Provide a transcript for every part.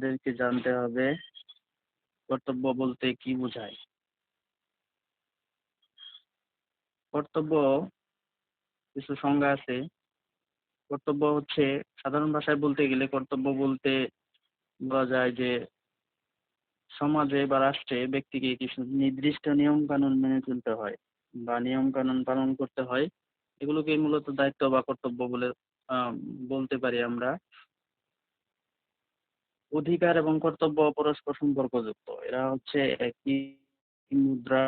আমাদেরকে জানতে হবে কর্তব্য বলতে কি বোঝায়। কর্তব্য কিছু সংজ্ঞা আছে। কর্তব্য হচ্ছে সাধারণ ভাষায় বলতে গেলে কর্তব্য বলতে বলা যায় যে সমাজে বা রাষ্ট্রে ব্যক্তিকে কিছু নির্দিষ্ট নিয়ম কানুন মেনে চলতে হয় বা নিয়ম কানুন পালন করতে হয়। এগুলোকে মূলত দায়িত্ব বা কর্তব্য বলে আহ, বলতে পারি আমরা। অধিকার এবং কর্তব্য পরস্পর সম্পর্কযুক্ত, এরা হচ্ছে একই মুদ্রা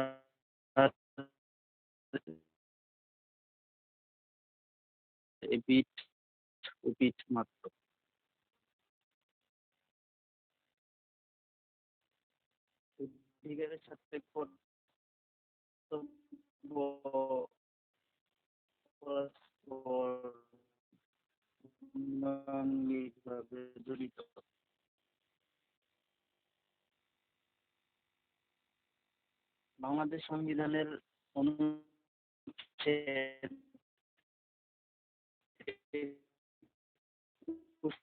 এপিঠ ওপিঠ মাত্র। অধিকারের সাথে কর্তব্য পরস্পর অঙ্গাঙ্গিভাবে জড়িত। বাংলাদেশ সংবিধানের অনুচ্ছেদ 21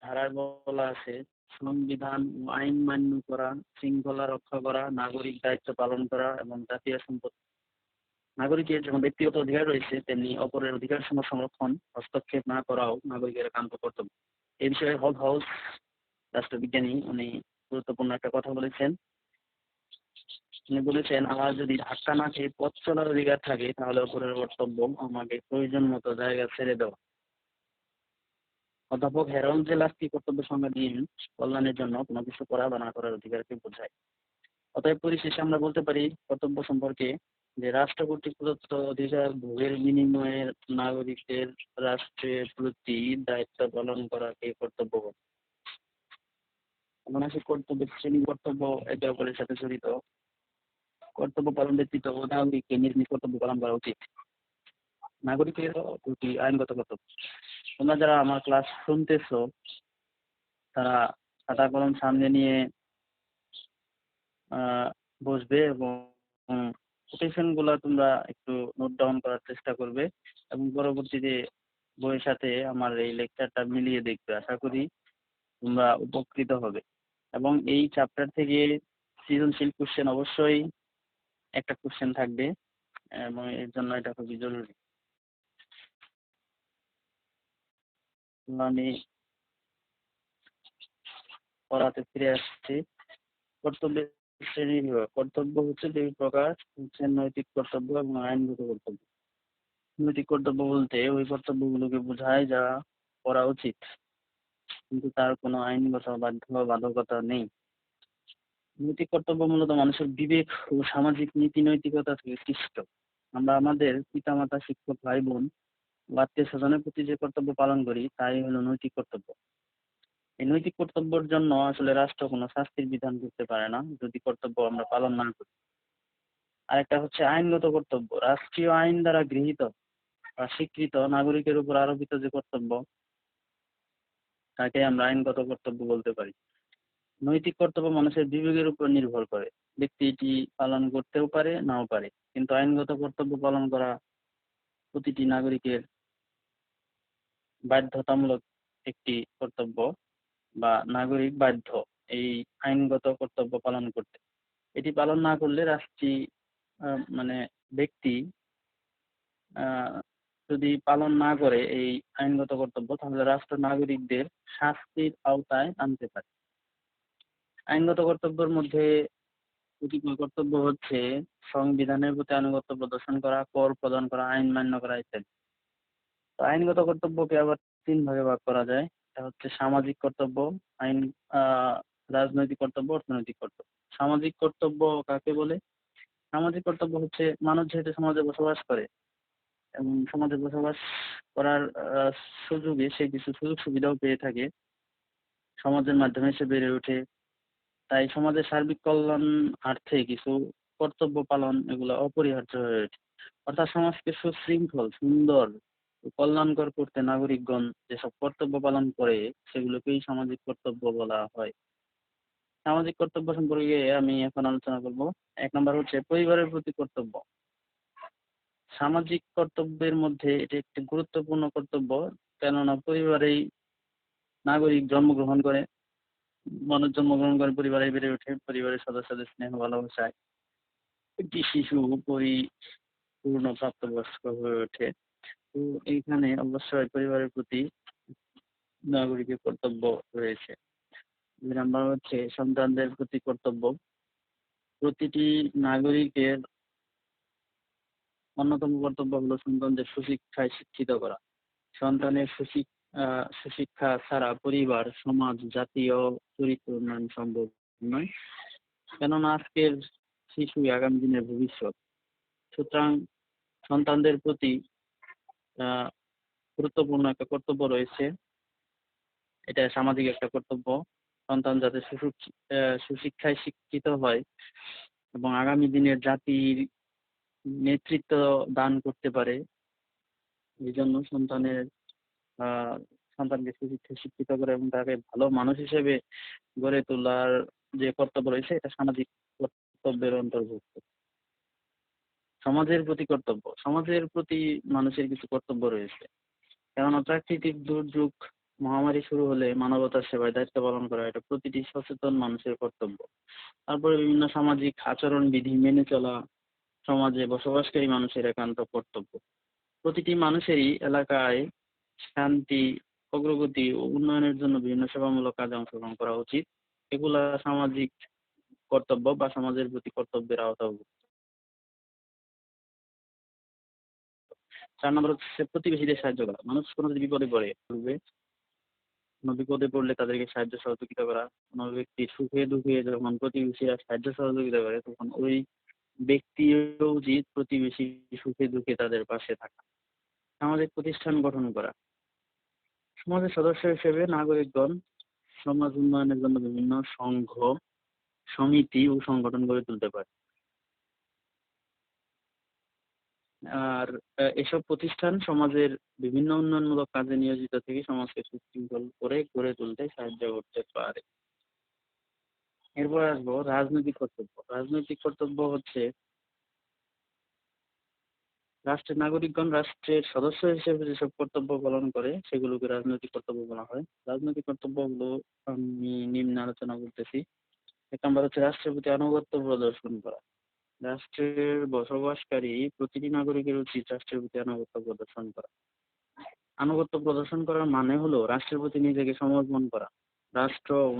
ধারায় বলা আছে, সংবিধান ও আইন মান্য করা, শৃঙ্খলা রক্ষা করা, নাগরিক দায়িত্ব পালন করা এবং জাতীয় সম্পদ। নাগরিকের যেমন ব্যক্তিগত অধিকার রয়েছে, তেমনি অপরের অধিকার সমূহ সংরক্ষণ, হস্তক্ষেপ না করাও নাগরিকের একান্ত কর্তব্য। এই বিষয়ে হল হাউস রাষ্ট্রবিজ্ঞানী উনি গুরুত্বপূর্ণ একটা কথা বলেছেন। তিনি বলেছেন, আমার যদি ধাক্কা না খেয়ে পথ চলার অধিকার থাকে তাহলে অপরের কর্তব্য আমাকে প্রয়োজন মতো জায়গা ছেড়ে দেওয়া। অধ্যাপক হেরল্ড জেলাস্কি কর্তব্য সংজ্ঞা দিন কল্যাণের জন্য কোনো কিছু করা বা না করার অধিকারকে বোঝায়। অতএব পরিশেষে আমরা বলতে পারি কর্তব্য সম্পর্কে যে রাষ্ট্র কর্তৃক প্রদত্ত অধিকার ভোগের বিনিময়ে নাগরিকদের রাষ্ট্রের প্রতি দায়িত্ব পালন করাকে কর্তব্য বলে। এমন আছে কর্তব্যের শ্রেণী কর্তব্য একে অপরের সাথে জড়িত। কর্তব্য পালন ব্যতীত নাগরিককে নিজ নিজ কর্তব্য পালন করা উচিত। নাগরিকের প্রতি আইনগত কর্তব্য। তোমরা যারা আমার ক্লাস শুনতেছো তারা খাতা কলম সামনে নিয়ে আহ বসবে এবং কোটেশন গুলা তোমরা একটু নোট ডাউন করার চেষ্টা করবে এবং পরবর্তীতে বইয়ের সাথে আমার এই লেকচারটা মিলিয়ে দেখবে। আশা করি তোমরা উপকৃত হবে। এবং এই চ্যাপ্টার থেকে সৃজনশীল কোশ্চেন অবশ্যই একটা কোশ্চেন থাকবে এবং এর জন্য এটা খুবই জরুরি। তো আমি পড়াতে ফিরে আসছি। কর্তব্যের শ্রেণী বিভাগ। কর্তব্য হচ্ছে দুই প্রকার, হচ্ছে নৈতিক কর্তব্য এবং আইনগত কর্তব্য। নৈতিক কর্তব্য বলতে ওই কর্তব্যগুলোকে বোঝায় যা করা উচিত কিন্তু তার কোনো আইনগত বাধ্যবাধকতা নেই। নৈতিক কর্তব্য মূলত মানুষের বিবেক ও সামাজিক নীতি নৈতিকতা থেকে সৃষ্ট। আমরা আমাদের পিতামাতা, শিক্ষক, ভাই বোন ও আত্মীয় স্বজনের প্রতি যে কর্তব্য পালন করি তাই হলো নৈতিক কর্তব্য। এই নৈতিক কর্তব্যের জন্য আসলে রাষ্ট্র কোনো শাস্তির বিধান করতে পারে না যদি কর্তব্য আমরা পালন না করি। আরেকটা হচ্ছে আইনগত কর্তব্য। রাষ্ট্রীয় আইন দ্বারা গৃহীত বা স্বীকৃত নাগরিকের উপর আরোপিত যে কর্তব্য তাকে আমরা আইনগত কর্তব্য বলতে পারি। নৈতিক কর্তব্য মানুষের বিবেকের উপর নির্ভর করে। ব্যক্তি এটি পালন করতেও পারে নাও পারে, কিন্তু আইনগত কর্তব্য পালন করা প্রতিটি নাগরিকের বাধ্যতামূলক একটি কর্তব্য বা নাগরিক বাধ্য এই আইনগত কর্তব্য পালন করতে। এটি পালন না করলে রাষ্ট্রী মানে ব্যক্তি আহ, যদি পালন না করে এই আইনগত কর্তব্য তাহলে রাষ্ট্র নাগরিকদের শাস্তির আওতায় আনতে পারে। আইনগত কর্তব্যের মধ্যে কতিপয় কর্তব্য হচ্ছে সংবিধানের প্রতি আনুগত্য প্রদর্শন করা, কর প্রদান করা, আইন মান্য করা ইত্যাদি। তো আইনগত কর্তব্যকে আবার তিন ভাগে ভাগ করা যায়। এটা হচ্ছে সামাজিক কর্তব্য, আইন আহ রাজনৈতিক কর্তব্য, অর্থনৈতিক কর্তব্য। সামাজিক কর্তব্য কাকে বলে? সামাজিক কর্তব্য হচ্ছে মানুষ যেহেতু সমাজে বসবাস করে এবং সমাজে বসবাস করার সুযোগে সে কিছু সুযোগ সুবিধাও পেয়ে থাকে, সমাজের মাধ্যমে সে বেড়ে ওঠে। তাই সমাজের সার্বিক কল্যাণার্থে কিছু কর্তব্য পালন এগুলো অপরিহার্য হয়ে ওঠে। অর্থাৎ সমাজকে সুশৃঙ্খল, সুন্দর ও কল্যাণকর করতে নাগরিকগণ যেসব কর্তব্য পালন করে সেগুলোকেই সামাজিক কর্তব্য বলা হয়। সামাজিক কর্তব্য সম্পর্কে আমি এখন আলোচনা করব। এক নম্বর হচ্ছে পরিবারের প্রতি কর্তব্য। সামাজিক কর্তব্যের মধ্যে এটি একটি গুরুত্বপূর্ণ কর্তব্য কেননা পরিবারেই নাগরিক জন্মগ্রহণ করে, মানুষ জন্মগ্রহণ করে পরিবারে বেড়ে ওঠে, পরিবারের সদস্যদের স্নেহ ভালোবাসায় একটি শিশু পরিপূর্ণ প্রাপ্তবয়স্ক হয়ে ওঠে। তো এইখানে অবশ্যই পরিবারের প্রতি নাগরিকের কর্তব্য রয়েছে। ২ নাম্বার হচ্ছে সন্তানদের প্রতি কর্তব্য। প্রতিটি নাগরিকের অন্যতম কর্তব্য হলো সন্তানদের সুশিক্ষায় শিক্ষিত করা। সন্তানের সুশিক্ষা ছাড়া পরিবার, সমাজ, জাতীয় চরিত্র উন্নয়ন সম্ভব নয়। কেননা আজকের শিশুই আগামী দিনের ভবিষ্যৎ। সুতরাং সন্তানদের প্রতি আহ গুরুত্বপূর্ণ একটা কর্তব্য রয়েছে। এটা সামাজিক একটা কর্তব্য। সন্তান যাতে সুশিক্ষায় শিক্ষিত হয় এবং আগামী দিনের জাতির নেতৃত্ব দান করতে পারে, এই জন্য আহ সন্তানকে সুশিক্ষায় শিক্ষিত করে এবং তাকে ভালো মানুষ হিসেবে গড়ে তোলার যে কর্তব্য রয়েছে, এটা সামাজিক কর্তব্যের অন্তর্ভুক্ত। সমাজের প্রতি কর্তব্য, সমাজের প্রতি মানুষের কিছু কর্তব্য রয়েছে। কেননা প্রাকৃতিক দুর্যোগ, মহামারী শুরু হলে মানবতার সেবায় দায়িত্ব পালন করা এটা প্রতিটি সচেতন মানুষের কর্তব্য। তারপরে বিভিন্ন সামাজিক আচরণ বিধি মেনে চলা সমাজে বসবাসকারী মানুষের একান্ত কর্তব্য। প্রতিটি মানুষেরই এলাকায় শান্তি, অগ্রগতি ও উন্নয়নের জন্য বিভিন্ন সেবামূলক কাজে অংশগ্রহণ করা উচিত। এগুলা সামাজিক কর্তব্য বা সমাজের প্রতি কর্তব্যের আওতাভুক্ত। ৪ নম্বর হচ্ছে প্রতিবেশীদের সাহায্য করা। মানুষ কোনো যদি বিপদে পড়বে, কোনো বিপদে পড়লে তাদেরকে সাহায্য সহযোগিতা করা। কোনো ব্যক্তি সুখে দুঃখে যখন প্রতিবেশীরা সাহায্য সহযোগিতা করে, তখন ওই ব্যক্তিরও উচিত প্রতিবেশী সুখে দুঃখে তাদের পাশে থাকা। সামাজিক প্রতিষ্ঠান গঠন করা। সমাজের সদস্য হিসেবে নাগরিকগণ সমাজ উন্নয়নের জন্য বিভিন্ন সংঘ, সমিতি ও সংগঠন গড়ে তুলতে পারে। আর এসব প্রতিষ্ঠান সমাজের বিভিন্ন উন্নয়নমূলক কাজে নিয়োজিত থেকে সমাজকে সুশৃঙ্খল করে গড়ে তুলতে সাহায্য করতে পারে। এরপর আসবো রাজনৈতিক কর্তব্য। রাজনৈতিক কর্তব্য হচ্ছে রাষ্ট্রের নাগরিকগণ রাষ্ট্রের সদস্য হিসেবে যেসব কর্তব্য পালন করে সেগুলোকে রাজনৈতিক কর্তব্য বলা হয়। রাজনৈতিক কর্তব্যগুলো আমি নিম্নে আলোচনা করতেছি। ১ নম্বর হচ্ছে রাষ্ট্রের প্রতি আনুগত্য প্রদর্শন করা। রাষ্ট্রের বসবাসকারী প্রতিটি নাগরিকের উচিত রাষ্ট্রের প্রতি আনুগত্য প্রদর্শন করা। আনুগত্য প্রদর্শন করার মানে হলো রাষ্ট্রের প্রতি নিজেকে সমর্পণ করা, রাষ্ট্র ও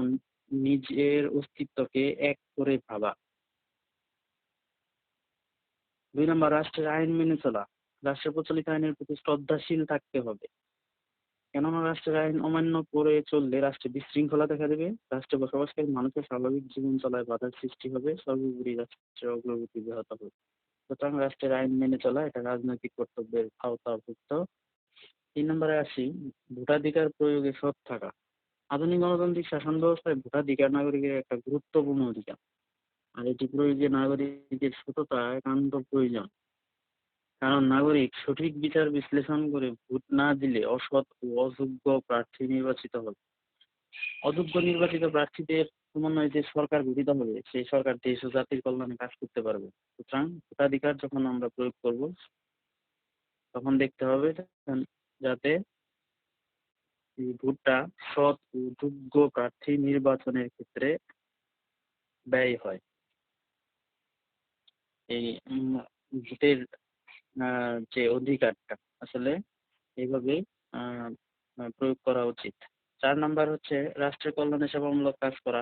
নিজের অস্তিত্বকে এক করে ভাবা। ২ নম্বর রাষ্ট্রের আইন মেনে চলা। রাষ্ট্রের প্রচলিত আইনের প্রতি শ্রদ্ধাশীল থাকতে হবে। কেননা রাষ্ট্রের আইন অমান্য করে চললে রাষ্ট্রে বিশৃঙ্খলা দেখা দেবে, রাষ্ট্রে বসবাসকারী মানুষের স্বাভাবিক জীবন চলায় বাধার সৃষ্টি হবে, সর্বোপরি রাষ্ট্রের অগ্রগতি ব্যাহত হবে। সুতরাং রাষ্ট্রের আইন মেনে চলা এটা রাজনৈতিক কর্তব্যের আওতাভুক্ত। ৩ নম্বরে আসি, ভোটাধিকার প্রয়োগে সৎ থাকা। আধুনিক গণতান্ত্রিক শাসন ব্যবস্থায় ভোটাধিকার নাগরিকের একটা গুরুত্বপূর্ণ অধিকার। আর এটি প্রয়োগে নাগরিকের সততা একান্ত প্রয়োজন। কারণ নাগরিক সঠিক বিচার বিশ্লেষণ করে ভোট না দিলে অসৎ ও অযোগ্য প্রার্থী নির্বাচিত হবে। অযোগ্য নির্বাচিত প্রার্থীদের সমন্বয়ে যে সরকার গঠিত হবে, সেই সরকার দেশ ও জাতির কল্যাণে কাজ করতে পারবে। সুতরাং ভোটাধিকার যখন আমরা প্রয়োগ করব, তখন দেখতে হবে যাতে এই ভোটটা সৎ ও যোগ্য প্রার্থী নির্বাচনের ক্ষেত্রে ব্যয় হয়। এই ভোটের যে অধিকারটা আসলে এইভাবে আহ প্রয়োগ করা উচিত। ৪ নাম্বার হচ্ছে রাষ্ট্রের কল্যাণে সেবামূলক কাজ করা।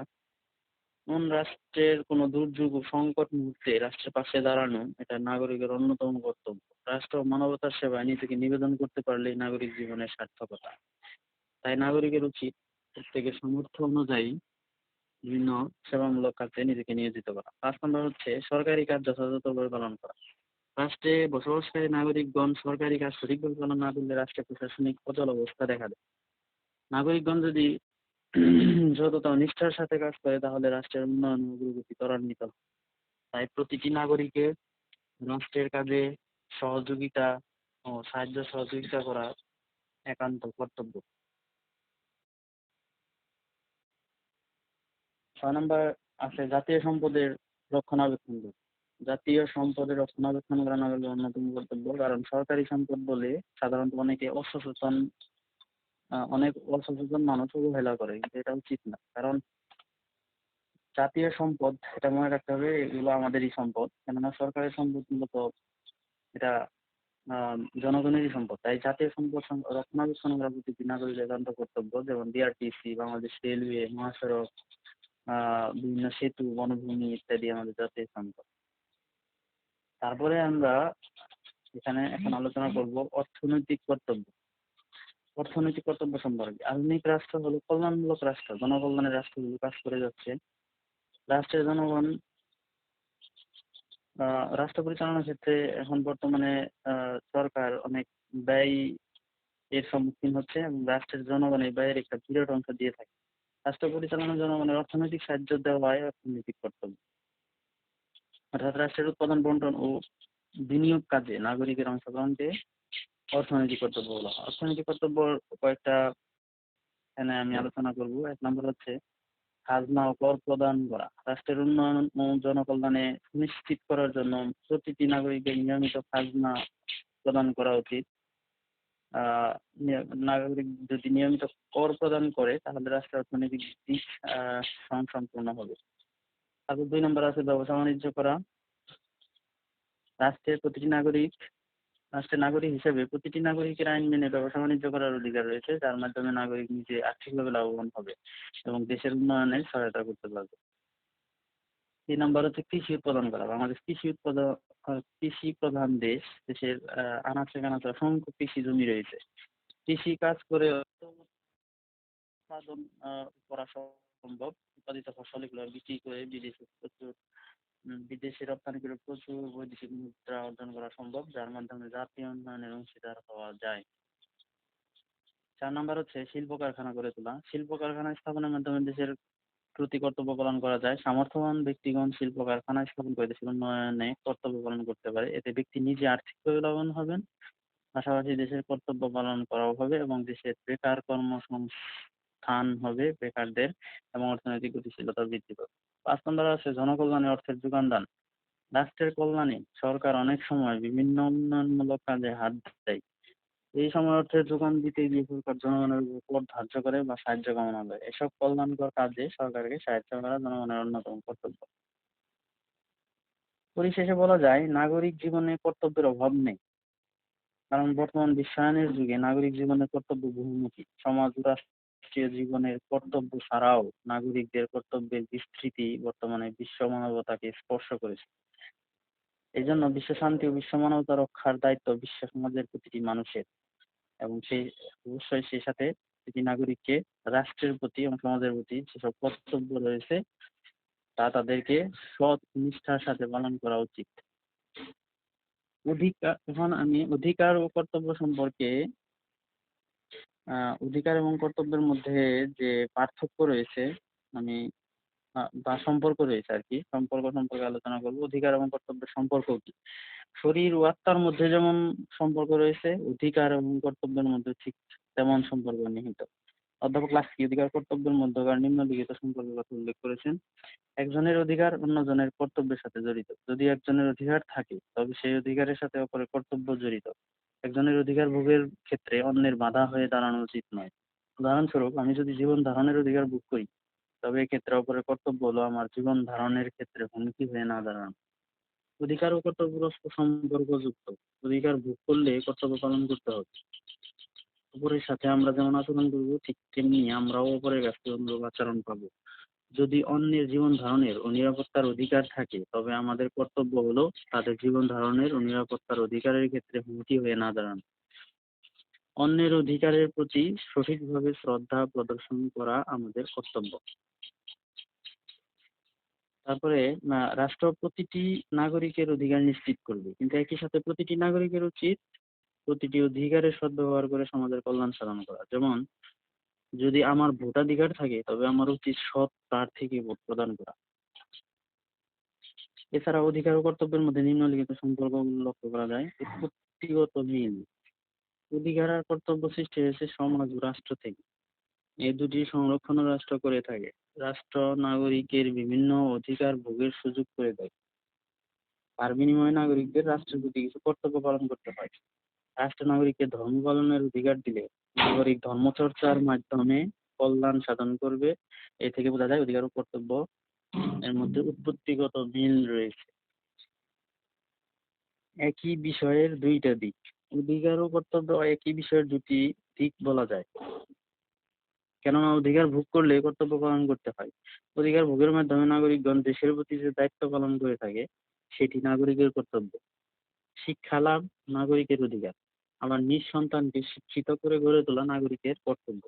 কোন রাষ্ট্রের কোনো দুর্যোগ ও সংকট মুহূর্তে রাষ্ট্রের পাশে দাঁড়ানো এটা নাগরিকের অন্যতম কর্তব্য। রাষ্ট্র ও মানবতার সেবায় নিজেকে নিবেদন করতে পারলেই নাগরিক জীবনের সার্থকতা। তাই নাগরিকের উচিত প্রত্যেকের সামর্থ্য অনুযায়ী বিভিন্ন সেবামূলক কাজে নিজেকে নিয়োজিত করা। ৫ নম্বর হচ্ছে সরকারি কাজ যথাযথভাবে পালন করা। রাষ্ট্রে বসবাসকারী নাগরিকগণ সরকারি কাজ সঠিকভাবে পালন না করলে রাষ্ট্রে প্রশাসনিক অচল অবস্থা দেখা দেয়। নাগরিকগণ যদি সততা ও নিষ্ঠার সাথে কাজ করে, তাহলে রাষ্ট্রের উন্নয়ন ও অগ্রগতি ত্বরান্বিত হয়। তাই প্রতিটি নাগরিকের রাষ্ট্রের কাজে সহযোগিতা ও সাহায্য সহযোগিতা করা একান্ত কর্তব্য। ৬ নম্বর আছে জাতীয় সম্পদের রক্ষণাবেক্ষণ করা। জাতীয় সম্পদের রক্ষণাবেক্ষণ করা নাগরিকের অন্যতম কর্তব্য। কারণ সরকারি সম্পদ বলে সাধারণত অনেকে অসচেতন অনেক অসচেতন মানুষ অবহেলা করে, কিন্তু এটা উচিত না। কারণ জাতীয় সম্পদ, এটা মনে রাখতে হবে, এগুলো আমাদেরই সম্পদ। কেননা সরকারের সম্পদ মূলত এটা জনগণেরই সম্পদ। তাই জাতীয় সম্পদ রক্ষণাবেক্ষণ করা প্রতিটি নাগরিকের একান্ত কর্তব্য। যেমন বিআরটিসি, বাংলাদেশ রেলওয়ে, মহাসড়ক, বিভিন্ন সেতু, বনভূমি ইত্যাদি আমাদের জাতীয় সম্পদ। তারপরে আমরা এখানে এখন আলোচনা করব অর্থনৈতিক কর্তব্য। অর্থনৈতিক কর্তব্য সম্পর্কে আধুনিক রাষ্ট্র হলো কল্যাণমূলক রাষ্ট্র, জনকল্যাণের রাষ্ট্রগুলো কাজ করে যাচ্ছে। রাষ্ট্রের জনগণ রাষ্ট্র পরিচালনার ক্ষেত্রে এখন বর্তমানে সরকার অনেক ব্যয় এর সম্মুখীন হচ্ছে, এবং রাষ্ট্রের জনগণ এই ব্যয়ের একটা বিরাট অংশ দিয়ে থাকে। রাষ্ট্র পরিচালনার জনগণের অর্থনৈতিক সাহায্য দেওয়া হয় অর্থনৈতিক কর্তব্য। অর্থাৎ রাষ্ট্রের উৎপাদন, বন্টন ও বিনিয়োগ কাজে নাগরিকের অংশগ্রহণকে অর্থনৈতিক কর্তব্য বলা হয়। অর্থনৈতিক কর্তব্য কয়েকটা এখানে আমি আলোচনা করব। এক নম্বর হচ্ছে খাজনা ও কর প্রদান করা। রাষ্ট্রের উন্নয়ন ও জনকল্যাণে সুনিশ্চিত করার জন্য প্রতিটি নাগরিকের নিয়মিত খাজনা প্রদান করা উচিত। নাগরিক যদি নিয়মিত কর প্রদান করে তাহলে রাষ্ট্রের অর্থনৈতিক দিক স্বয়ংসম্পূর্ণ হবে। তারপর 2 নম্বর আছে ব্যবসা বাণিজ্য করা। রাষ্ট্রের প্রতিটি নাগরিক রাষ্ট্রের নাগরিক হিসেবে প্রতিটি নাগরিকের আইন মেনে ব্যবসা বাণিজ্য করার অধিকার রয়েছে, যার মাধ্যমে নাগরিক নিজে আর্থিকভাবে লাভবান হবে এবং দেশের উন্নয়নে সহায়তা করতে পারবে। 3 নম্বর হচ্ছে কৃষি উৎপাদন করা। বাংলাদেশ কৃষি প্রধান দেশ। দেশের আনাচে কানাচে অসংখ্য কৃষি জমি রয়েছে। কৃষি কাজ করে উৎপাদন করা সম্ভব। উৎপাদিত ফসল এগুলো বিক্রি করে বিদেশে রপ্তানি করে প্রচুর বৈদেশিক মুদ্রা অর্জন করা সম্ভব, যার মাধ্যমে জাতীয় উন্নয়নের অংশীদার হওয়া যায়। 4 নম্বর হচ্ছে শিল্প কারখানা গড়ে তোলা। শিল্প কারখানা স্থাপনের মাধ্যমে দেশের প্রতি কর্তব্য পালন করা যায়। সামর্থ্যবান ব্যক্তিগণ শিল্প কারখানা স্থাপন করে দেশের উন্নয়নে কর্তব্য পালন করতে পারে। এতে ব্যক্তি নিজে আর্থিকভাবে লাভবান হবেন, পাশাপাশি দেশের কর্তব্য পালন করাও হবে এবং দেশের বেকার কর্মসংস্থান হবে বেকারদের, এবং অর্থনৈতিক গতিশীলতা বৃদ্ধি পাবে। 5 নম্বর আছে জনকল্যাণে অর্থের যোগান দান। রাষ্ট্রের কল্যাণে সরকার অনেক সময় বিভিন্ন উন্নয়নমূলক কাজে হাত দেয়। এই সময় অর্থের যোগান দিতে গিয়ে সরকার জনগণের উপর ধার্য করে বা সাহায্য কামনা করে। এসব কল্যাণকর কাজে সরকারকে সাহায্য করা জনগণের অন্যতম কর্তব্য। পরিশেষে বলা যায়, নাগরিক জীবনে কর্তব্যের অভাব নেই। কারণ বর্তমান বিশ্বায়নের যুগে নাগরিক জীবনের কর্তব্য বহুমুখী। সমাজ ও রাষ্ট্রীয় জীবনের কর্তব্য ছাড়াও নাগরিকদের কর্তব্যের বিস্তৃতি বর্তমানে বিশ্ব মানবতাকে স্পর্শ করেছে। এই জন্য বিশ্ব শান্তি ও বিশ্ব মানবতা রক্ষার দায়িত্ব বিশ্ব সমাজের প্রতিটি মানুষের, এবং সেই অবশ্যই সেই সাথে প্রতিটি নাগরিককে রাষ্ট্রের প্রতি এবং সমাজের প্রতি যেসব কর্তব্য রয়েছে তা তাদেরকে সৎ নিষ্ঠার সাথে পালন করা উচিত। এখন আমি অধিকার ও কর্তব্য সম্পর্কে অধিকার এবং কর্তব্যের মধ্যে যে পার্থক্য রয়েছে আমি বা সম্পর্ক রয়েছে আর কি, সম্পর্ক সম্পর্কে আলোচনা করবো। অধিকার এবং কর্তব্যের সম্পর্ক কি? শরীর ও আত্মার মধ্যে যেমন সম্পর্ক রয়েছে, অধিকার এবং কর্তব্যের মধ্যে ঠিক তেমন সম্পর্ক নিহিত। অধ্যাপক লাস্কি অধিকার কর্তব্যের মধ্যকার নিম্নলিখিত সম্পর্কের কথা উল্লেখ করেছেন। একজনের অধিকার অন্যজনের কর্তব্যের সাথে জড়িত। যদি একজনের অধিকার থাকে তবে সেই অধিকারের সাথে অপরের কর্তব্য জড়িত। একজনের অধিকার ভোগের ক্ষেত্রে অন্যের বাধা হয়ে দাঁড়ানো উচিত নয়। উদাহরণস্বরূপ, আমি যদি জীবন ধারণের অধিকার ভোগ করি তবে এক্ষেত্রে অপরের কর্তব্য হলো আমার জীবন ধারণের ক্ষেত্রে হুমকি হয়ে না দাঁড়ানো। অধিকার ও কর্তব্য পরস্পর সম্পর্কযুক্ত। অধিকার ভোগ করলে কর্তব্য পালন করতে হবে। অপরের সাথে আমরা যেমন আচরণ করবো ঠিক তেমনি আমরাও অপরের কাছ থেকে অনুরূপ আচরণ পাবো। যদি অন্যের জীবন ধারণের ও নিরাপত্তার অধিকার থাকে তবে আমাদের কর্তব্য হলো তাদের জীবন ধারণের ও নিরাপত্তার অধিকারের ক্ষেত্রে হুমকি হয়ে না দাঁড়ানো। অন্যের অধিকারের প্রতি সঠিকভাবে শ্রদ্ধা প্রদর্শন করা আমাদের কর্তব্য। তারপরে রাষ্ট্র প্রতিটি নাগরিকের অধিকার নিশ্চিত করবে, কিন্তু একই সাথে প্রতিটি নাগরিকের উচিত প্রতিটি অধিকারের সদ্ব্যবহার করে সমাজের কল্যাণ সাধন করা। যেমন, যদি আমার ভোটাধিকার থাকে তবে আমার উচিত সৎ প্রার্থীকে ভোট প্রদান করা। এছাড়া অধিকার ও কর্তব্যের মধ্যে নিম্নলিখিত সম্পর্ক লক্ষ্য করা যায়। উৎপত্তিগত মিল। অধিকার আর কর্তব্য সৃষ্টি হয়েছে সমাজ ও রাষ্ট্র থেকে। এই দুটি সংরক্ষণ রাষ্ট্র করে থাকে। রাষ্ট্র নাগরিকের বিভিন্ন অধিকার ভোগের সুযোগ করে দেয়। তার বিনিময়ে নাগরিকদের রাষ্ট্রের প্রতি কিছু কর্তব্য পালন করতে হয়। রাষ্ট্র নাগরিককে ধর্ম পালনের অধিকার দিলে নাগরিক ধর্মচর্চার মাধ্যমে কল্যাণ সাধন করবে। এ থেকে বোঝা যায় অধিকার ও কর্তব্য এর মধ্যে উৎপত্তিগত মিল রয়েছে। একই বিষয়ের দুইটা দিক। অধিকার ও কর্তব্য একই বিষয়ের দুটি দিক বলা যায়, কেননা অধিকার ভোগ করলে কর্তব্য পালন করতে হয়। অধিকার ভোগের মাধ্যমে নাগরিকগণ দেশের প্রতি যে দায়িত্ব পালন করে থাকে সেটি নাগরিকের কর্তব্য। শিক্ষা লাভ নাগরিকের অধিকার, আবার নিজ সন্তানকে শিক্ষিত করে গড়ে তোলা নাগরিকের কর্তব্য।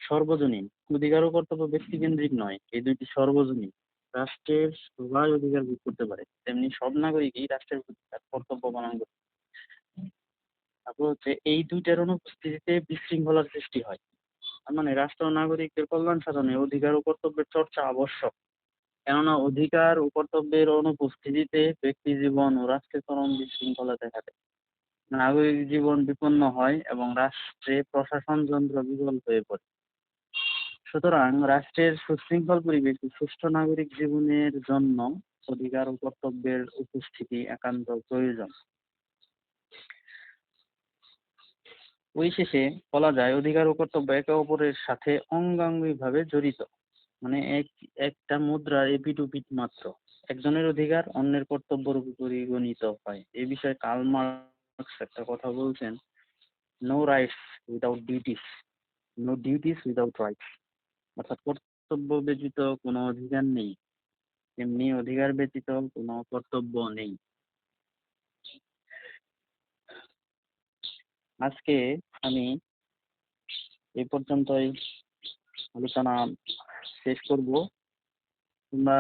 সর্বজনীন, অধিকার ও কর্তব্য ব্যক্তিকেন্দ্রিক নয়, এই দুইটি সর্বজনীন। রাষ্ট্রের সবাই অধিকার ভোগ করতে পারে, তেমনি সব নাগরিকই রাষ্ট্রের প্রতি তার কর্তব্য পালন করতে পারে। তারপর হচ্ছে এই দুইটার অনুপস্থিতিতে বিশৃঙ্খলার সৃষ্টি হয়। তার মানে রাষ্ট্র ও নাগরিকের কল্যাণ সাধনে অধিকার ও কর্তব্যের চর্চা আবশ্যক, কেননা অধিকার ও কর্তব্যের অনুপস্থিতিতে ব্যক্তি জীবন ও রাষ্ট্রের চরম বিশৃঙ্খলা দেখা দেয়। নাগরিক জীবন বিপন্ন হয় এবং রাষ্ট্রে প্রশাসন যন্ত্র বিকল হয়ে পড়ে। সুতরাং রাষ্ট্রের সুশৃঙ্খল পরিবেশ ও সুষ্ঠু নাগরিক জীবনের জন্য অধিকার ও কর্তব্যের উপস্থিতি একান্ত প্রয়োজন। পরিশেষে বলা যায় অধিকার ও কর্তব্য একে অপরের সাথে অঙ্গাঙ্গিভাবে জড়িত, মানে একটা মুদ্রার এপিঠ ওপিঠ মাত্র। একজনের অধিকার অন্যের কর্তব্য রূপে পরিগণিত হয়। এই বিষয়ে কার্ল মার্কস একটা কথা বলছেন, no rights without duties, no duties without rights. অর্থাৎ কর্তব্য ব্যতীত কোনো অধিকার নেই, তেমনি অধিকার ব্যতীত কোনো কর্তব্য নেই। আজকে আমি এই পর্যন্তই আলোচনা শেষ করব। তোমরা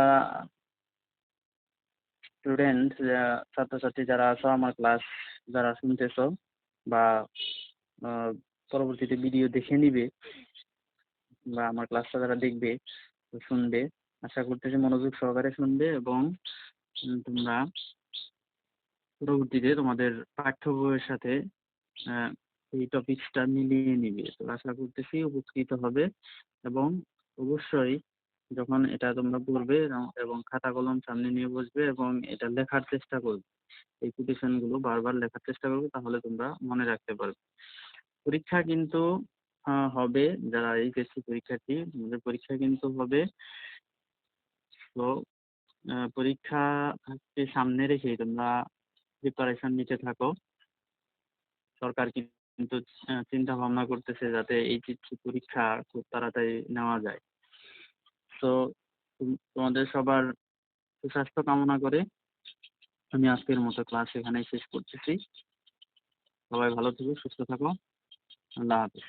স্টুডেন্ট, ছাত্রছাত্রী যারা আছো, আমার ক্লাস যারা শুনতেছো বা আহ, পরবর্তীতে ভিডিও দেখে নিবে বা আমার ক্লাসটা যারা দেখবে শুনবে, আশা করতেছি মনোযোগ সহকারে শুনবে এবং তোমরা পরবর্তীতে তোমাদের পাঠ্য বইয়ের সাথে আহ, এই টপিকসটা মিলিয়ে নিবে। তো আশা করতেছি উপকৃত হবে এবং অবশ্যই যখন এটা তোমরা পড়বে এবং খাতা কলম সামনে নিয়ে বসবে এবং এটা লেখার চেষ্টা করবে, এই কোটেশন গুলো বারবার লেখার চেষ্টা করবে, তাহলে তোমরা মনে রাখতে পারবে। পরীক্ষা কিন্তু হবে, যারা এইচএসসি পরীক্ষার্থী তোমাদের পরীক্ষা কিন্তু হবে। তো পরীক্ষাকে সামনে রেখে তোমরা প্রিপারেশন নিতে থাকো। সরকার কিন্তু চিন্তা ভাবনা করতেছে যাতে এইচএসসি পরীক্ষা খুব তাড়াতাড়ি নেওয়া যায়। তো তোমাদের সবার সুস্বাস্থ্য কামনা করে আমি আজকের মতো ক্লাস এখানেই শেষ করতেছি। সবাই ভালো থেকো, সুস্থ থাকো। আল্লাহ হাফেজ।